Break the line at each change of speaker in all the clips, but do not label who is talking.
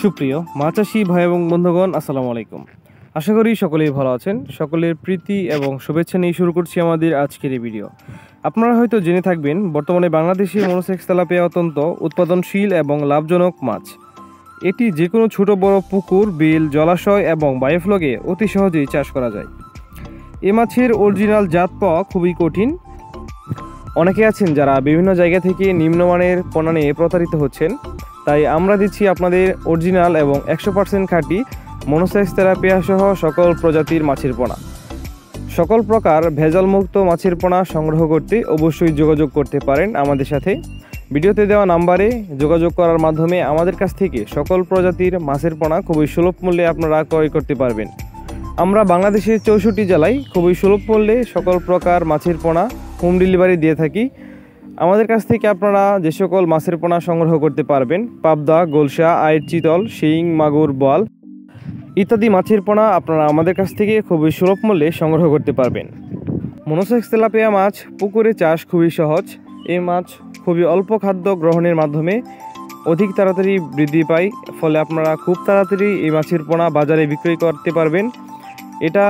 সুপ্রিয় মাছ চাষী ভাই এবং বন্ধুগণ, আসসালামু আলাইকুম। আশা করি সকলেই ভালো আছেন। সকলের প্রীতি এবং শুভেচ্ছা নিয়ে শুরু করছি আমাদের আজকের এই ভিডিও। আপনারা হয়তো জেনে থাকবেন, বর্তমানে বাংলাদেশে মনোসেক্স তেলাপিয়া অত্যন্ত উৎপাদনশীল এবং লাভজনক মাছ। এটি যে কোনো ছোট বড় পুকুর, বিল, জলাশয় এবং বায়োফ্লগে অতি সহজেই চাষ করা যায়। এ মাছের অরিজিনাল জাত পাওয়া খুবই কঠিন। অনেকে আছেন যারা বিভিন্ন জায়গা থেকে নিম্নমানের পোনা নিয়ে প্রতারিত হচ্ছেন। তাই আমরা দিচ্ছি আপনাদের অরিজিনাল এবং 100% খাঁটি মনোসেক্স তেলাপিয়া সহ সকল প্রজাতির মাছের পোনা। সকল প্রকার ভেজালমুক্ত মাছের পোনা সংগ্রহ করতে অবশ্যই যোগাযোগ করতে পারেন আমাদের সাথে। ভিডিওতে দেওয়া নাম্বারে যোগাযোগ করার মাধ্যমে আমাদের কাছ থেকে সকল প্রজাতির মাছের পোনা খুবই সুলভ মূল্যে আপনারা ক্রয় করতে পারবেন। আমরা বাংলাদেশের 64 জেলায় খুবই সুলভ মূল্যে সকল প্রকার মাছের পোনা হোম ডেলিভারি দিয়ে থাকি। আমাদের কাছ থেকে আপনারা যে সকল মাছের পোনা সংগ্রহ করতে পারবেন, পাবদা, গোলসা, আইড়, চিতল, শিং, মাগুর, বোয়াল ইত্যাদি মাছের পোনা আপনারা আমাদের কাছ থেকে খুবই সুলভ মূল্যে সংগ্রহ করতে পারবেন। মনোসেক্স তেলাপিয়া মাছ পুকুরে চাষ খুবই সহজ। এই মাছ খুবই অল্প খাদ্য গ্রহণের মাধ্যমে অধিক তাড়াতাড়ি বৃদ্ধি পায়, ফলে আপনারা খুব তাড়াতাড়ি এই মাছের পোনা বাজারে বিক্রয় করতে পারবেন। এটা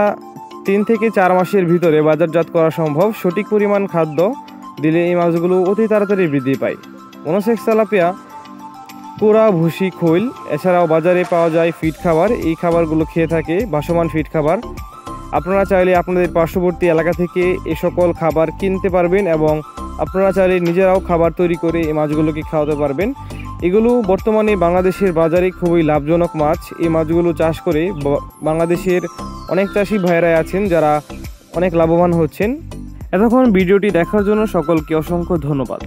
3 থেকে 4 মাসের ভিতরে বাজারজাত করা সম্ভব। সঠিক পরিমাণ খাদ্য দিলে এই মাছগুলো অতি তাড়াতাড়ি বৃদ্ধি পায়। মনোসেক্স তেলাপিয়া কোরা, ভুসি, খৈল এছাড়াও বাজারে পাওয়া যায় ফিড খাবার। এই খাবারগুলো খেয়ে থাকে ভাসমান ফিড খাবার। আপনারা চাইলে আপনাদের পার্শ্ববর্তী এলাকা থেকে এ সকল খাবার কিনতে পারবেন এবং আপনারা চাইলে নিজেরাও খাবার তৈরি করে এই মাছগুলোকে খাওয়াতে পারবেন। এগুলো বর্তমানে বাংলাদেশের বাজারে খুবই লাভজনক মাছ। এই মাছগুলো চাষ করে বাংলাদেশের অনেক চাষি ভাইয়েরাই আছেন যারা অনেক লাভবান হচ্ছেন। এতক্ষণ ভিডিওটি দেখার জন্য সকলকে অসংখ্য ধন্যবাদ।